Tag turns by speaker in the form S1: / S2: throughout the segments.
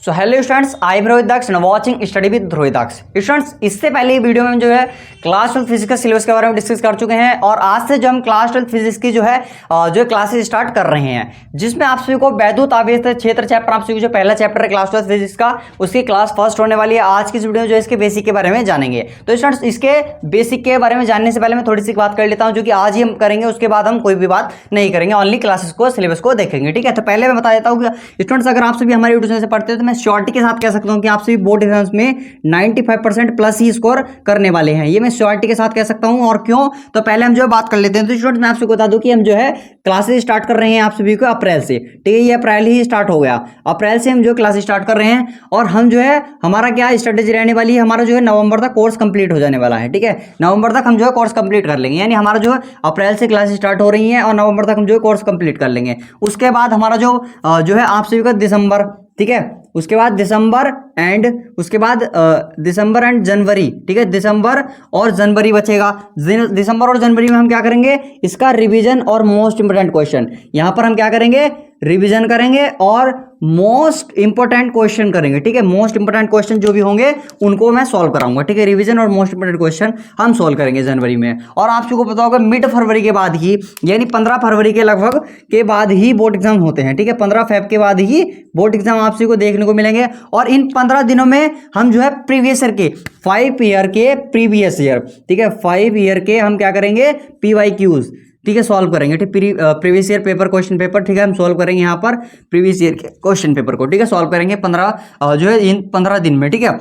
S1: So hello students, I am Rohitaksh and watching study with Rohitaksh. Students, इससे पहले video में जो है क्लास 12 फिजिक्स सिलेबस के बारे में डिस्कस कर चुके हैं और आज से जो हम क्लास 12 फिजिक्स की जो क्लासेस स्टार्ट कर रहे हैं, जिसमें आप सभी को वैद्युत आवेश क्षेत्र चैप्टर, आप सभी को जो पहला चैप्टर है क्लास 12 फिजिक्स का, उसकी क्लास फर्स्ट होने वाली है। आज की इस वीडियो में जो है इसके बेसिक के बारे में जानेंगे। तो स्टूडेंट्स, इसके बेसिक के बारे में जानने से पहले मैं थोड़ी सी बात कर लेता हूँ, जो कि आज ही हम करेंगे। उसके बाद हम कोई भी बात नहीं करेंगे, ओनली क्लासेस को, सिलेबस को देखेंगे। ठीक है, तो पहले मैं बता देता हूँ कि स्टूडेंट्स, अगर आप सभी हमारे यूट्यूब चैनल से पढ़ते हो तो मैं श्योरिटी के साथ कह सकता हूं कि आप सभी बोर्ड एग्जाम्स में 95% प्लस ही स्कोर करने वाले हैं। ये मैं श्योरिटी के साथ कह सकता हूं। और क्यों, तो पहले हम जो बात कर लेते हैं। तो स्टूडेंट्स, मैं आपसे बता दूं कि हम जो है क्लासेस स्टार्ट कर रहे हैं आप सभी को अप्रैल से। ठीक है, ये अप्रैल ही स्टार्ट हो गया। अप्रैल से हम जो क्लास स्टार्ट कर रहे हैं और हम जो है हमारा क्या स्ट्रेटेजी रहने वाली है, हमारा जो है नवंबर तक कोर्स कंप्लीट हो जाने वाला है। ठीक है, नवंबर तक हम जो है कोर्स कंप्लीट कर लेंगे, यानी हमारा जो है अप्रैल से क्लास स्टार्ट हो रही है और नवंबर तक हम जो है कोर्स कंप्लीट कर लेंगे। उसके बाद हमारा जो है आप सभी का दिसंबर, ठीक है, उसके बाद दिसंबर एंड जनवरी। ठीक है, दिसंबर और जनवरी बचेगा। दिसंबर और जनवरी में हम क्या करेंगे, इसका रिवीजन और मोस्ट इंपोर्टेंट क्वेश्चन, यहां पर हम क्या करेंगे, रिवीजन करेंगे और मोस्ट इंपोर्टेंट क्वेश्चन करेंगे। ठीक है, मोस्ट इंपोर्टेंट क्वेश्चन जो भी होंगे उनको मैं सॉल्व कराऊंगा। ठीक है, रिवीजन और मोस्ट इंपोर्टेंट क्वेश्चन हम सॉल्व करेंगे जनवरी में। और आप सबको पता होगा मिड फरवरी के बाद ही, यानी 15 फरवरी के लगभग के बाद ही बोर्ड एग्जाम होते हैं। ठीक है, 15 फेब के बाद ही बोर्ड एग्जाम आप सभी को देखने को मिलेंगे। और इन 15 दिनों में हम जो है प्रीवियस ईयर के 5 ईयर के प्रीवियस ईयर, ठीक है, 5 ईयर के हम क्या करेंगे, PYQs, ठीक है, सॉल्व करेंगे। ठीक, previous year paper, question paper, ठीक है, हम सॉल्व करेंगे यहाँ पर प्रीवियस ईयर के क्वेश्चन पेपर को। ठीक है, सॉल्व करेंगे 15 जो है इन 15 दिन में। ठीक है,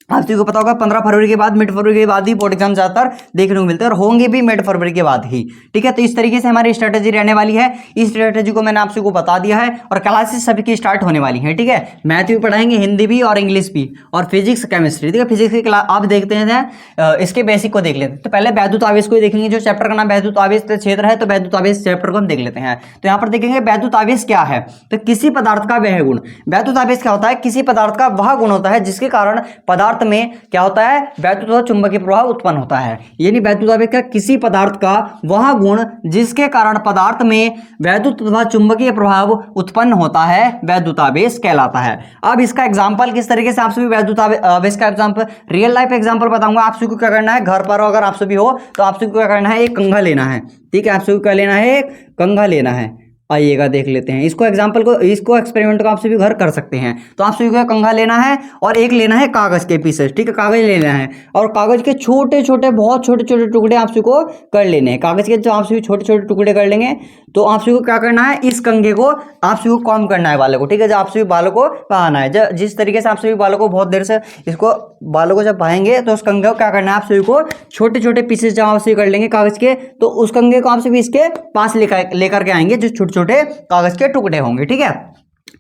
S1: आप सभी को पता होगा 15 फरवरी के बाद, मिड फरवरी के बाद ही बोर्ड एग्जाम ज्यादातर देखने को मिलते हैं और होंगे भी मिड फरवरी के बाद ही। ठीक है, तो इस तरीके से हमारी स्ट्रेटेजी रहने वाली है। इस स्ट्रेटेजी को मैंने आप सभी को बता दिया है और क्लासेस सभी की स्टार्ट होने वाली है। ठीक है, मैथ भी पढ़ाएंगे, हिंदी भी और इंग्लिश भी, और फिजिक्स, केमिस्ट्री। ठीक है, फिजिक्स की क्लास आप देखते हैं, इसके बेसिक को देख लेते हैं। तो पहले वैद्युत आवेश को देखेंगे, जो चैप्टर का नाम वैद्युत आवेश क्षेत्र है, तो वैद्युत आवेश चैप्टर को हम देख लेते हैं। तो यहाँ पर देखेंगे वैद्युत आवेश क्या है, तो किसी पदार्थ का वह गुण। वैद्युत आवेश क्या होता है, किसी पदार्थ का वह गुण होता है जिसके कारण पदार्थ में क्या होता है, वैद्युत व चुंबकीय प्रभाव उत्पन्न होता है। यानी वैद्युत आवेश का किसी पदार्थ का वह गुण जिसके कारण पदार्थ में वैद्युत व चुंबकीय प्रभाव उत्पन्न होता है, वैद्युत आवेश कहलाता है। अब इसका एग्जांपल किस तरीके से आप सभी वैद्युत आवेश का एग्जांपल, रियल लाइफ एग्जांपल बताऊंगा। आप सभी को क्या करना है, घर पर अगर आप सभी हो तो आप सभी को क्या करना है, एक कंघा लेना है। ठीक है, आप सभी को क्या लेना है, एक कंघा लेना है। आइएगा देख लेते हैं इसको, एग्जाम्पल को, इसको एक्सपेरिमेंट को आप सभी घर कर सकते हैं। तो आप सभी को कंघा लेना है और एक लेना है कागज के पीसेस। ठीक है, कागज लेना है और कागज के छोटे छोटे, बहुत छोटे छोटे टुकड़े आप सभी को कर लेने हैं। कागज के जो आप सभी छोटे छोटे टुकड़े कर लेंगे तो आप सभी को क्या करना है, इस कंघे को आप सभी को कॉम्ब करना है बालों को। ठीक है, जब आप सभी बालों को बहाना है, जिस तरीके से आप सभी बालों को बहुत देर से इसको बालों को जब बहाएंगे तो उस कंघे को क्या करना है, आप सभी को छोटे छोटे पीसेस जब आप सभी कर लेंगे कागज के, तो उस कंघे को आप सभी इसके पास लेकर के आएंगे, जो छोटे छोटे कागज के टुकड़े होंगे। ठीक है,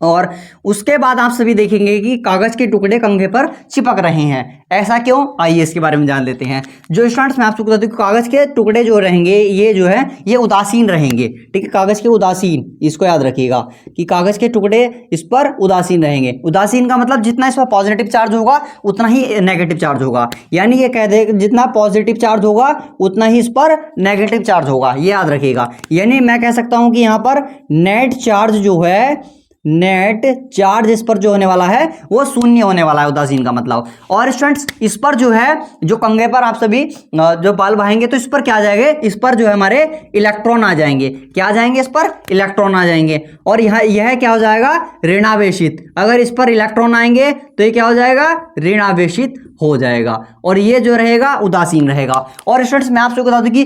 S1: और उसके बाद आप सभी देखेंगे कि कागज के टुकड़े कंघे पर चिपक रहे हैं। ऐसा क्यों, आइए इसके बारे में जान लेते हैं। जो स्टूडेंट्स, मैं आपको बता दूं कि कागज के टुकड़े जो रहेंगे, ये जो है ये उदासीन रहेंगे। ठीक है, कागज के उदासीन, इसको याद रखिएगा कि कागज के टुकड़े इस पर उदासीन रहेंगे। उदासीन का मतलब जितना इस पर पॉजिटिव चार्ज होगा उतना ही नेगेटिव चार्ज होगा। यानी ये कह दे जितना पॉजिटिव चार्ज होगा उतना ही इस पर नेगेटिव चार्ज होगा, ये याद रखिएगा। यानी मैं कह सकता हूं कि यहां पर नेट चार्ज जो है, नेट चार्ज इस पर जो होने वाला है वो शून्य होने वाला है, उदासीन का मतलब। और स्टूडेंट्स, इस पर जो है, जो कंघे पर आप सभी जो बाल बहाएंगे तो इस पर क्या आ जाएंगे, इस पर जो है हमारे इलेक्ट्रॉन आ जाएंगे। क्या आ जाएंगे, इस पर इलेक्ट्रॉन आ जाएंगे। और यह क्या हो जाएगा, ऋणावेशित। अगर इस पर इलेक्ट्रॉन आएंगे तो ये क्या हो जाएगा, ऋणावेशित हो जाएगा। और ये जो रहेगा उदासीन रहेगा। और स्टूडेंट्स, मैं आपसे बता दूं कि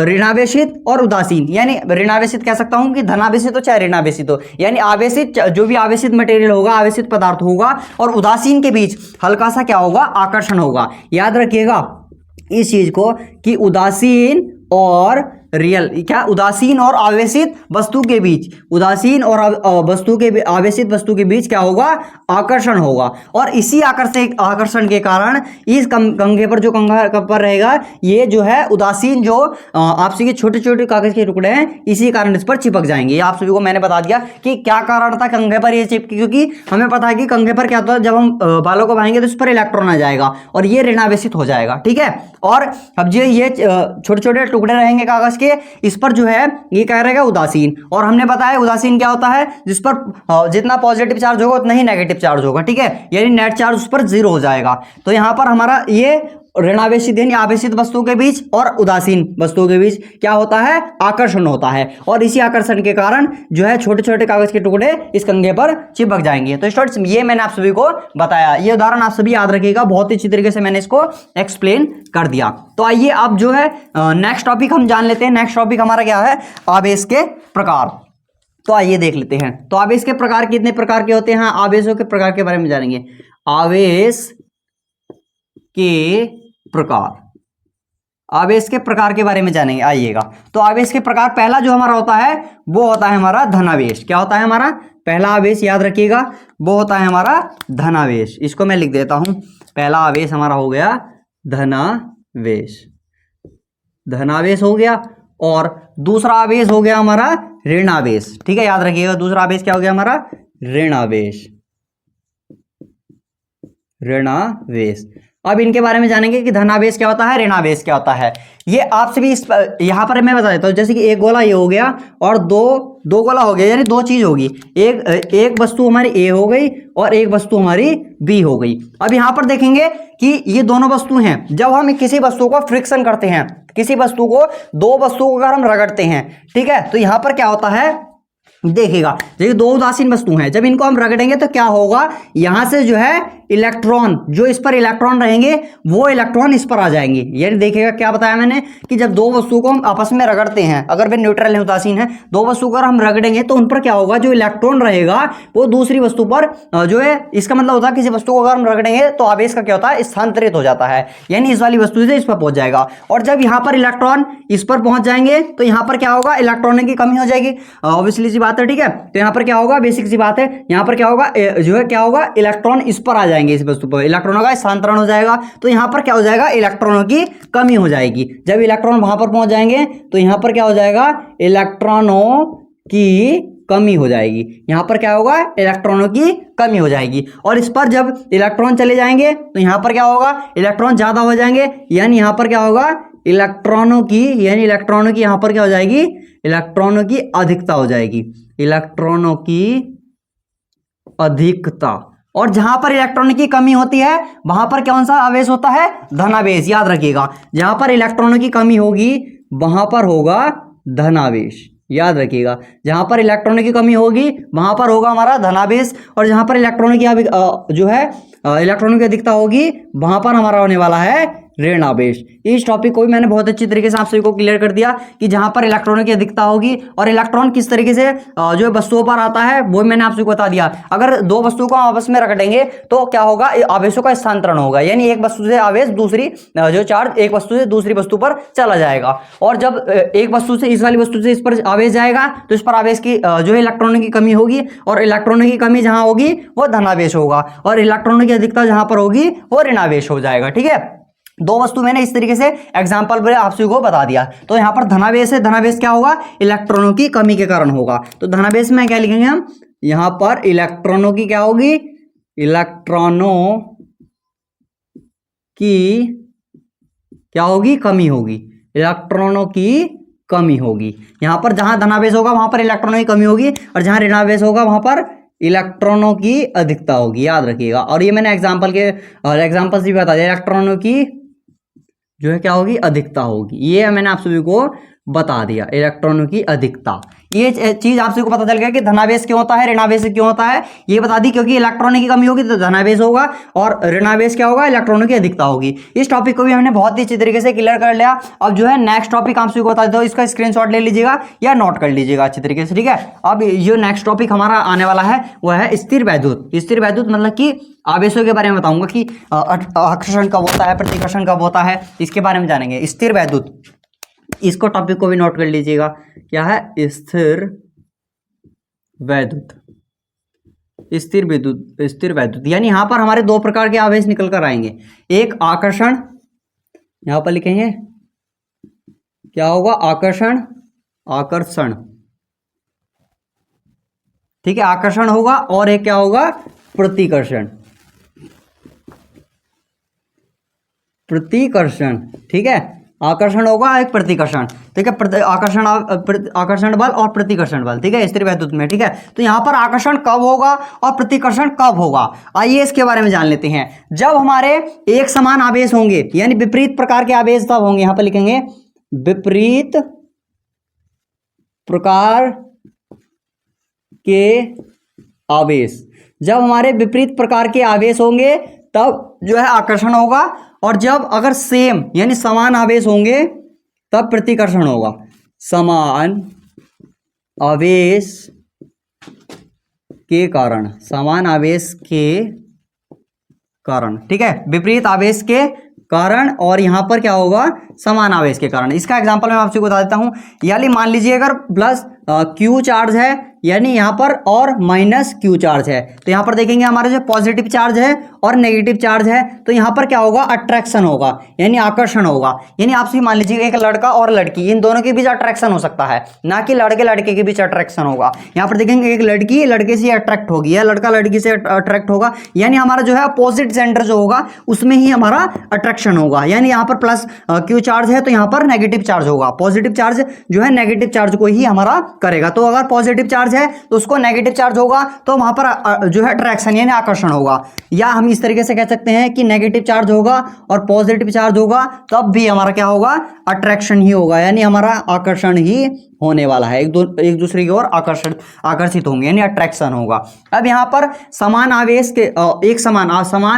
S1: ऋणावेशित और उदासीन, यानी ऋणावेशित कह सकता हूं कि धनावेशित हो चाहे ऋणावेशित हो, यानी आवेशित, जो भी आवेशित मटेरियल होगा, आवेशित पदार्थ होगा, और उदासीन के बीच हल्का सा क्या होगा, आकर्षण होगा। याद रखिएगा इस चीज को कि उदासीन और रियल, क्या, उदासीन और आवेशित वस्तु के बीच, उदासीन और वस्तु के आवेशित वस्तु के बीच क्या होगा, आकर्षण होगा। और इसी आकर्षण के कारण इस कंघे पर, जो कंघा पर रहेगा, ये जो है उदासीन जो आपसे के छोटे छोटे कागज के टुकड़े हैं, इसी कारण इस पर चिपक जाएंगे। ये आप सभी को मैंने बता दिया कि क्या कारण था कंघे पर ये चिपके, क्योंकि हमें पता है कि कंघे पर क्या होता है, जब हम बालों को बहाएंगे तो इस पर इलेक्ट्रॉन आ जाएगा और ये ऋणावेशित हो जाएगा। ठीक है, और अब ये छोटे छोटे टुकड़े रहेंगे कागज के, इस पर जो है ये क्या रहेगा, उदासीन। और हमने बताया उदासीन क्या होता है, जिस पर जितना पॉजिटिव चार्ज होगा उतना ही नेगेटिव चार्ज होगा, ठीक है, यानी नेट चार्ज उस पर 0 हो जाएगा। तो यहां पर हमारा ये ऋणावेशित यानी आवेशित वस्तुओं के बीच और उदासीन वस्तुओं के बीच क्या होता है, आकर्षण होता है। और इसी आकर्षण के कारण जो है छोटे छोटे कागज के टुकड़े इस कंघे पर चिपक जाएंगे। तो स्टूडेंट्स ये मैंने आप सभी को बताया, ये उदाहरण आप सभी याद रखिएगा, बहुत ही अच्छी तरीके से मैंने इसको एक्सप्लेन कर दिया। तो आइए अब जो है नेक्स्ट टॉपिक हम जान लेते हैं। नेक्स्ट टॉपिक हमारा क्या है, आवेश के प्रकार। तो आइए देख लेते हैं। तो आवेश के प्रकार कितने प्रकार के होते हैं, आवेशों के प्रकार के बारे में जानेंगे। आवेश के प्रकार, आवेश के प्रकार के बारे में जानेंगे, आइएगा। तो आवेश के प्रकार, पहला जो हमारा होता है वो होता है हमारा धनावेश। क्या होता है हमारा पहला आवेश, याद रखिएगा, वो होता है हमारा धनावेश। इसको मैं लिख देता हूं, पहला आवेश हमारा हो गया धनावेश, धनावेश हो गया। और दूसरा आवेश हो गया हमारा ऋणावेश, ठीक है, याद रखिएगा। दूसरा आवेश क्या हो गया हमारा, ऋणावेश, ऋणावेश। अब इनके बारे में जानेंगे कि धनावेश क्या होता है, ऋणावेश क्या होता है। ये आपसे भी यहां पर मैं बता देता हूं, जैसे कि एक गोला ये हो गया और दो गोला हो गया, यानी दो चीज होगी, एक वस्तु हमारी ए हो गई और एक वस्तु हमारी बी हो गई। अब यहां पर देखेंगे कि ये दोनों वस्तु हैं, जब हम किसी वस्तु को फ्रिक्शन करते हैं, किसी वस्तु को, दो वस्तुओं को अगर हम रगड़ते हैं, ठीक है, तो यहां पर क्या होता है, देखिएगा, ये दो उदासीन वस्तु हैं, जब इनको हम रगड़ेंगे तो क्या होगा, यहां से जो है इलेक्ट्रॉन, जो इस पर इलेक्ट्रॉन रहेंगे वो इलेक्ट्रॉन इस पर आ जाएंगे। यानी देखिएगा क्या बताया मैंने कि जब दो वस्तुओं को हम आपस में रगड़ते हैं, अगर वे न्यूट्रल है, उदासीन है, दो वस्तु को अगर हम रगड़ेंगे तो उन पर क्या होगा, जो इलेक्ट्रॉन रहेगा वो दूसरी वस्तु पर जो है, इसका मतलब होता है किसी वस्तु को अगर हम रगड़ेंगे तो आवेश का क्या होता है, स्थानांतरित हो जाता है, यानी इस वाली वस्तु से इस पर पहुंच जाएगा। और जब यहां पर इलेक्ट्रॉन इस पर पहुंच जाएंगे तो यहां पर क्या होगा, इलेक्ट्रॉन की कमी हो जाएगी, ऑब्वियसली सी बात है, ठीक है। तो यहां पर क्या होगा, बेसिक सी बात है, यहां पर क्या होगा, जो है क्या होगा, इलेक्ट्रॉन इस पर आ जाएंगे, इस वस्तु पर इलेक्ट्रॉनों का स्थानांतरण हो जाएगा। तो यहां पर क्या हो जाएगा, इलेक्ट्रॉनों की कमी हो जाएगी। जब इलेक्ट्रॉन वहां पर पहुंच जाएंगे तो यहां पर क्या हो जाएगा, इलेक्ट्रॉनों की कमी हो जाएगी। यहां पर क्या होगा, इलेक्ट्रॉनों की कमी हो जाएगी। और इस पर जब इलेक्ट्रॉन चले जाएंगे तो यहां पर क्या होगा, इलेक्ट्रॉन ज्यादा हो जाएंगे, यानी यहां पर क्या होगा, इलेक्ट्रॉनों की, यानी इलेक्ट्रॉनों की यहां पर क्या हो जाएगी, इलेक्ट्रॉनों की अधिकता हो जाएगी, इलेक्ट्रॉनों की अधिकता। और जहां पर इलेक्ट्रॉन की कमी होती है वहां पर कौन सा आवेश होता है, धनावेश, याद रखिएगा। जहां पर इलेक्ट्रॉनों की कमी होगी वहां पर होगा धनावेश, याद रखिएगा। जहां पर इलेक्ट्रॉनों की कमी होगी वहां पर होगा हमारा धनावेश, और जहां पर इलेक्ट्रॉनों की जो है इलेक्ट्रॉनों की अधिकता होगी वहां पर हमारा होने वाला है ऋणावेश। इस टॉपिक को भी मैंने बहुत अच्छी तरीके से आप सभी को क्लियर कर दिया कि जहां पर इलेक्ट्रॉनों की अधिकता होगी और इलेक्ट्रॉन किस तरीके से जो वस्तुओं पर आता है वो मैंने आप सभी को बता दिया। अगर दो वस्तुओं को आपस में रगड़ेंगे तो क्या होगा, आवेशों का स्थानांतरण होगा, यानी एक वस्तु से आवेश दूसरी, जो चार्ज एक वस्तु से दूसरी वस्तु पर चला जाएगा। और जब एक वस्तु से, इस वाली वस्तु से इस पर आवेश जाएगा तो इस पर आवेश की जो है इलेक्ट्रॉनों की कमी होगी, और इलेक्ट्रॉनों की कमी जहां होगी वो धनावेश होगा, और इलेक्ट्रॉनों की अधिकता जहां पर होगी वो ऋणावेश हो जाएगा, ठीक है। दो वस्तु मैंने इस तरीके से एग्जांपल पर आप सभी को बता दिया। तो यहां पर धनावेश है, धनावेश क्या होगा, इलेक्ट्रॉनों की कमी के कारण होगा। तो धनावेश में क्या लिखेंगे हम, यहां पर इलेक्ट्रॉनों की क्या होगी, इलेक्ट्रॉनों की क्या होगी, कमी होगी, इलेक्ट्रॉनों की कमी होगी। यहां पर जहां धनावेश होगा वहां पर इलेक्ट्रॉनों की कमी होगी, और जहां ऋणावेश होगा वहां पर इलेक्ट्रॉनों की अधिकता होगी, याद रखिएगा। और ये मैंने एग्जांपल्स भी बता दिया, इलेक्ट्रॉनों की जो है क्या होगी, अधिकता होगी, ये मैंने आप सभी को बता दिया, इलेक्ट्रॉनों की अधिकता। ये चीज आप सभी को पता चल गया कि धनावेश क्यों होता है, ऋणावेश क्यों होता है, ये बता दी। क्योंकि इलेक्ट्रॉनों की कमी होगी तो धनावेश होगा, और ऋणावेश क्या होगा, इलेक्ट्रॉनों की अधिकता होगी। इस टॉपिक को भी हमने बहुत ही अच्छी तरीके से क्लियर कर लिया। अब जो है नेक्स्ट टॉपिक आप सभी को बता देता हूं, इसका स्क्रीनशॉट ले लीजिएगा या नोट कर लीजिएगा अच्छी तरीके से, ठीक है। अब जो नेक्स्ट टॉपिक हमारा आने वाला है वह है स्थिर वैद्युत। स्थिर वैद्युत मतलब कि आवेशों के बारे में बताऊंगा कि आकर्षण कब होता है, प्रतिकर्षण कब होता है, इसके बारे में जानेंगे। स्थिर वैद्युत, इसको टॉपिक को भी नोट कर लीजिएगा, क्या है, स्थिर वैद्युत। स्थिर विद्युत, स्थिर वैद्युत यानी यहां पर हमारे दो प्रकार के आवेश निकल कर आएंगे। एक आकर्षण, यहां पर लिखेंगे क्या होगा, आकर्षण, आकर्षण, ठीक है, आकर्षण होगा। और एक क्या होगा, प्रतिकर्षण, प्रतिकर्षण, ठीक है। आकर्षण होगा, एक प्रतिकर्षण, ठीक है, आकर्षण बल और प्रतिकर्षण बल, ठीक है, स्थिर वैद्युत में, ठीक है। तो यहाँ पर आकर्षण कब होगा और प्रतिकर्षण कब होगा, आइए इसके बारे में जान लेते हैं। जब हमारे एक समान आवेश होंगे, यानी विपरीत प्रकार के आवेश तब होंगे, यहां पर लिखेंगे विपरीत प्रकार के आवेश। जब हमारे विपरीत प्रकार के आवेश होंगे तब जो है आकर्षण होगा, और जब अगर सेम यानी समान आवेश होंगे तब प्रतिकर्षण होगा। समान आवेश के कारण, समान आवेश के कारण, ठीक है, विपरीत आवेश के कारण, और यहां पर क्या होगा, समान आवेश के कारण। इसका एग्जांपल मैं आपसे बता देता हूं, यानी मान लीजिए अगर प्लस क्यू चार्ज है, यानी यहां पर और माइनस क्यू चार्ज है, तो यहां पर देखेंगे हमारा जो पॉजिटिव चार्ज है और नेगेटिव चार्ज है, तो यहां पर क्या होगा, अट्रैक्शन होगा, यानी आकर्षण होगा। यानी आपसे मान लीजिए एक लड़का और लड़की, इन दोनों के बीच अट्रैक्शन हो सकता है, ना कि लड़के लड़के के बीच अट्रैक्शन होगा। यहां पर देखेंगे एक लड़की लड़के से अट्रैक्ट होगी या लड़का लड़की से अट्रैक्ट होगा, यानी हमारा जो है अपोजिट जेंडर जो होगा उसमें ही हमारा अट्रैक्शन होगा। यानी यहां पर प्लस क्यू चार्ज है तो यहां पर नेगेटिव चार्ज होगा, पॉजिटिव चार्ज जो है नेगेटिव चार्ज को ही हमारा करेगा। तो अगर पॉजिटिव चार्ज है तो उसको नेगेटिव चार्ज होगा, तो वहां पर जो है अट्रैक्शन यानी आकर्षण होगा। या हम इस तरीके से कह सकते हैं कि नेगेटिव चार्ज होगा और पॉजिटिव चार्ज होगा, तब भी हमारा क्या होगा, अट्रैक्शन ही होगा, यानी हमारा आकर्षण ही होने वाला है, एक दूसरे की ओर आकर्षित होंगे, यानी अट्रैक्शन होगा। अब यहां पर समान आवेश के एक समान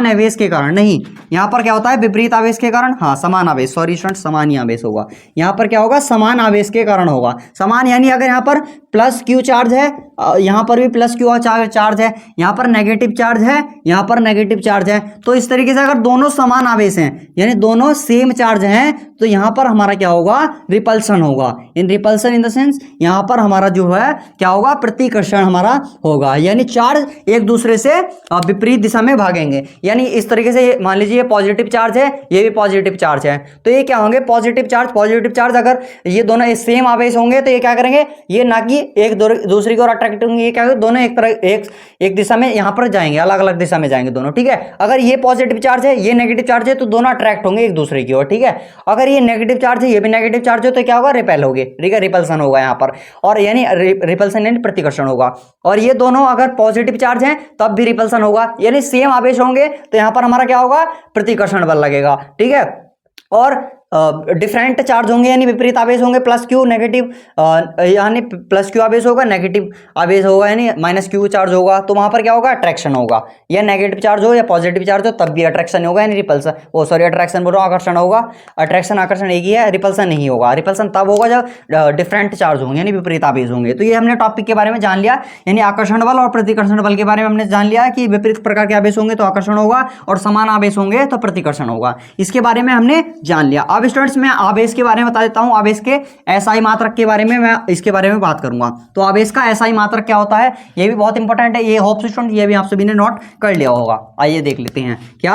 S1: आवेश के कारण नहीं, यहां पर क्या होता है, विपरीत आवेश के कारण, हाँ समान आवेश, सॉरी स्टूडेंट, समान ही आवेश होगा। यहां पर क्या होगा, समान आवेश के कारण होगा। समान यानी अगर यहां पर प्लस क्यू चार्ज है, यहां पर भी प्लस क्यू चार्ज है, यहां पर नेगेटिव चार्ज है, यहां पर नेगेटिव चार्ज है, तो इस तरीके से अगर दोनों समान आवेश हैं यानी दोनों सेम चार्ज हैं, तो यहां पर हमारा क्या होगा, रिपल्सन होगा। इन रिपल्सन इन द सेंस यहां पर हमारा जो है क्या होगा, प्रतिकर्षण हमारा होगा, यानी चार्ज एक दूसरे से विपरीत दिशा में भागेंगे। यानी इस तरीके से मान लीजिए ये पॉजिटिव चार्ज है, ये भी पॉजिटिव चार्ज है, तो ये क्या होंगे, पॉजिटिव चार्ज अगर ये दोनों सेम आवेश होंगे तो ये क्या करेंगे, ये ना कि एक दूसरे की ओर अट्रैक्ट होंगे, ये क्या होंगे, दोनों एक दिशा में यहां पर जाएंगे, अलग अलग दिशा में जाएंगे दोनों, ठीक है। अगर ये पॉजिटिव चार्ज है, ये नेगेटिव चार्ज है, तो दोनों अट्रैक्ट होंगे एक दूसरे की ओर, ठीक है। अगर ये नेगेटिव चार्ज है, ये भी नेगेटिव चार्ज है, तो क्या होगा, रिपेल होगे, ठीक है, रिपल्सन होगा यहां पर, और यानी रिपल्सन यानी प्रतिकर्षण होगा। और ये दोनों अगर पॉजिटिव चार्ज हैं तब भी रिपल्सन होगा, यानी सेम आवेश होंगे तो यहां पर हमारा क्या होगा, प्रतिकर्षण बल लगेगा, ठीक है। और डिफरेंट चार्ज होंगे यानी विपरीत आवेश होंगे, प्लस क्यू नेगेटिव, यानी प्लस क्यू आवेश होगा, नेगेटिव आवेश होगा यानी माइनस क्यू चार्ज होगा, तो वहां पर क्या होगा, अट्रैक्शन होगा। या नेगेटिव चार्ज हो या पॉजिटिव चार्ज हो तब भी अट्रैक्शन होगा, यानी रिपल्सन, वो सॉरी अट्रैक्शन बोल रहा हूं, आकर्षण होगा। आकर्षण एक ही है, रिपल्सन नहीं होगा। रिपल्सन तब होगा जब डिफरेंट चार्ज होंगे यानी विपरीत आवेश होंगे। तो ये हमने टॉपिक के बारे में जान लिया, यानी आकर्षण बल और प्रतिकर्षण बल के बारे में हमने जान लिया कि विपरीत प्रकार के आवेश होंगे तो आकर्षण होगा और समान आवेश होंगे तो प्रतिकर्षण होगा। इसके बारे में हमने जान लिया। अब स्टूडेंट्स मैं आवेश के बारे में बता देता हूं, आवेश के एसआई मात्रक के बारे में मैं इसके बारे में बात करूंगा। तो आवेश का एसआई मात्रक क्या होता है, ये भी बहुत इंपॉर्टेंट है, ये होप स्टूडेंट ये भी आप सभी ने नोट कर लिया होगा। आइए देख लेते हैं, क्या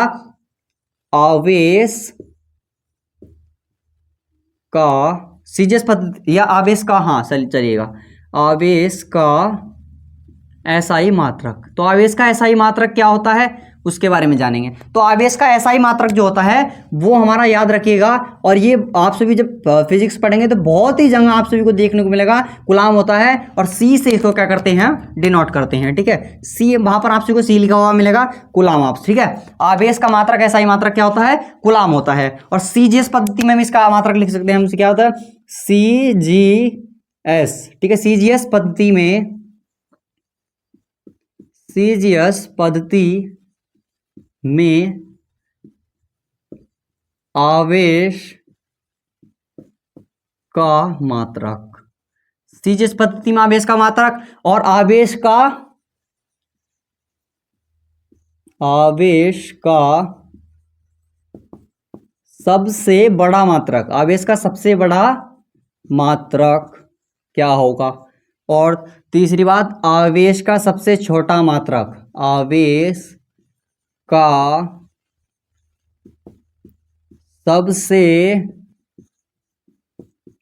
S1: आवेश का सीजीएस पद्धति या आवेश का, हाँ चलिएगा, आवेश का एसआई मात्रक। तो आवेश का एसआई मात्रक क्या होता है उसके बारे में जानेंगे। तो आवेश का एसआई मात्रक जो होता है वो हमारा याद रखिएगा, और ये आप सभी जब फिजिक्स पढ़ेंगे तो बहुत ही जगह आप सभी को देखने को मिलेगा, कूलाम होता है और सी से इसको क्या करते हैं, डिनोट करते हैं, ठीक है। सी वहां पर आप सभी को सी लिखा हुआ मिलेगा, कूलाम आप, ठीक है। आवेश का मात्रक एसआई मात्रक क्या होता है, कूलाम होता है। और सीजीएस पद्धति में हम इसका मात्रक लिख सकते हैं, हमसे क्या होता है, सीजीएस, ठीक है। सीजीएस पद्धति में, सीजीएस पद्धति में आवेश का मात्रक, सीजीएस पद्धति में आवेश का मात्रक और आवेश का सबसे बड़ा मात्रक, आवेश का सबसे बड़ा मात्रक क्या होगा। और तीसरी बात, आवेश का सबसे छोटा मात्रक, आवेश का सबसे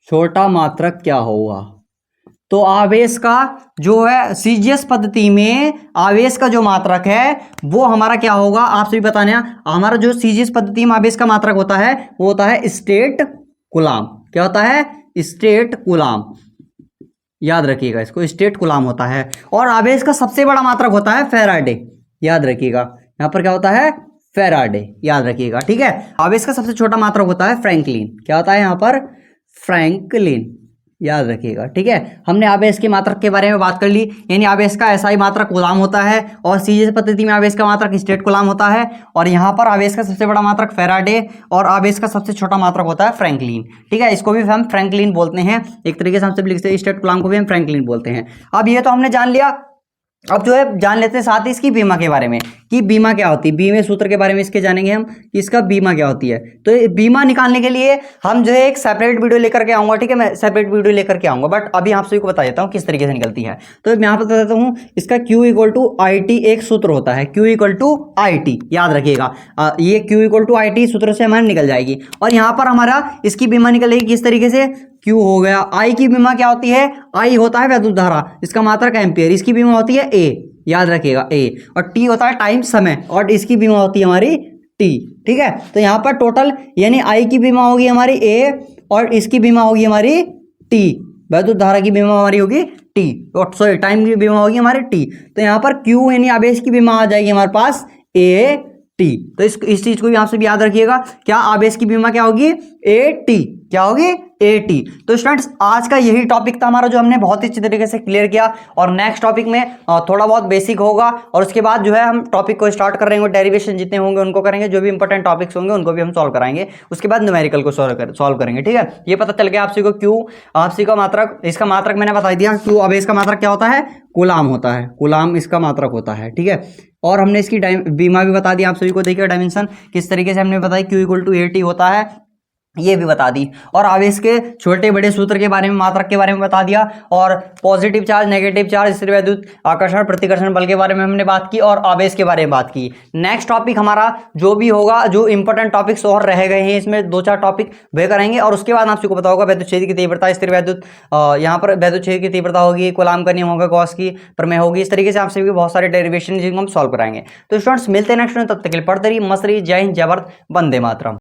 S1: छोटा मात्रक क्या होगा। तो आवेश का जो है सीजीएस पद्धति में आवेश का जो मात्रक है वो हमारा क्या होगा, आप सभी बताने, हमारा जो सीजीएस पद्धति में आवेश का मात्रक होता है वो होता है स्टेट कूलाम। क्या होता है? State coulomb. याद रखिएगा इसको, स्टेट कूलाम होता है। और आवेश का सबसे बड़ा मात्रक होता है फैराडे। याद रखिएगा, यहाँ पर क्या होता है? फैराडे। याद रखिएगा, ठीक है। आवेश का सबसे छोटा मात्रक होता है फ्रैंकलिन। क्या होता है यहाँ पर? फ्रैंकलिन। याद रखिएगा, ठीक है। हमने आवेश के मात्रक के बारे में बात कर ली, यानी आवेश का एसआई मात्रक कूलाम होता है और सीजीएस पद्धति में आवेश का मात्रक स्टेट कूलाम होता है। और यहाँ पर आवेश का सबसे बड़ा मात्रक फैराडे और आवेश का सबसे छोटा मात्रक होता है फ्रैंकलिन, ठीक है। इसको भी हम फ्रैंकलिन बोलते हैं, एक तरीके से हम सब लिखते हैं, स्टेट कूलाम को भी हम फ्रैंकलिन बोलते हैं। अब ये तो हमने जान लिया। अब जो है जान लेते हैं साथ ही इसकी बीमा के बारे में कि बीमा क्या होती है। बीमे सूत्र के बारे में इसके जानेंगे हम कि इसका बीमा क्या होती है। तो ये बीमा निकालने के लिए हम जो है एक सेपरेट वीडियो लेकर के आऊंगा, ठीक है। मैं सेपरेट वीडियो लेकर के आऊंगा, बट अभी आप सभी को बता देता हूँ किस तरीके से निकलती है। तो मैं यहाँ पर बता देता हूँ, इसका Q = IT एक सूत्र होता है। Q = IT, याद रखिएगा। ये Q = IT सूत्र से हमारे निकल जाएगी। और यहाँ पर हमारा इसकी बीमा निकलेगी किस तरीके से? Q हो गया। I की बीमा क्या होती है? I होता है वैद्युत धारा, इसका मात्रक एम्पियर, इसकी बीमा होती है A। याद रखिएगा A। और T होता है टाइम, समय, और इसकी बीमा होती है हमारी T, ठीक है। तो यहाँ पर टोटल यानी I की बीमा होगी हमारी A और इसकी बीमा होगी हमारी T। वैद्युत धारा की बीमा हमारी होगी T, और सॉरी टाइम की बीमा होगी हमारी T। तो यहाँ पर Q यानी आवेश की बीमा आ जाएगी हमारे पास AT। तो इस चीज को भी आपसे भी याद रखिएगा, क्या आवेश की बीमा क्या होगी? AT। क्या होगी? AT। तो स्टूडेंट्स आज का यही टॉपिक था हमारा, जो हमने बहुत ही अच्छी तरीके से क्लियर किया। और नेक्स्ट टॉपिक में थोड़ा बहुत बेसिक होगा और उसके बाद जो है हम टॉपिक को स्टार्ट कर रहे हैं, डेरिवेशन जितने होंगे उनको करेंगे, जो भी इंपॉर्टेंट टॉपिक्स होंगे उनको भी हम सॉल्व कराएंगे। उसके बाद न्यूमेरिकल को सॉल्व करेंगे, ठीक है। ये पता चल गया आपसी को क्यू, आपसी का मात्रक, इसका मात्रक मैंने बता दिया। क्यू आवेश का मात्रक क्या होता है? कूलाम होता है। कूलाम इसका मात्रक होता है, ठीक है। और हमने इसकी बीमा भी बता दी आप सभी को। देखिए डायमेंशन किस तरीके से हमने बताई, Q = AT होता है, ये भी बता दी। और आवेश के छोटे बड़े सूत्र के बारे में, मात्रक के बारे में बता दिया। और पॉजिटिव चार्ज, नेगेटिव चार्ज, स्थिर वैद्युत आकर्षण, प्रतिकर्षण बल के बारे में हमने बात की और आवेश के बारे में बात की। नेक्स्ट टॉपिक हमारा जो भी होगा, जो इंपॉर्टेंट टॉपिक्स और रह गए हैं इसमें 2-4 टॉपिक वे करेंगे। और उसके बाद आपको पता होगा वैद्युत क्षेत्र की तीव्रता, स्थिर वैद्युत, यहाँ पर वैद्युत क्षेत्र की तीव्रता होगी, कूलाम का नियम होगा, गॉस की प्रमेय होगी। इस तरीके से आप सभी बहुत सारे डेरिवेशन जिनको हम सॉल्व कराएंगे। तो स्टूडेंट्स मिलते हैं नेक्स्ट में, तब तक के लिए पढ़ते रहिए, मस्त रहिए। जय हिंद, जय भारत, वंदे मातरम।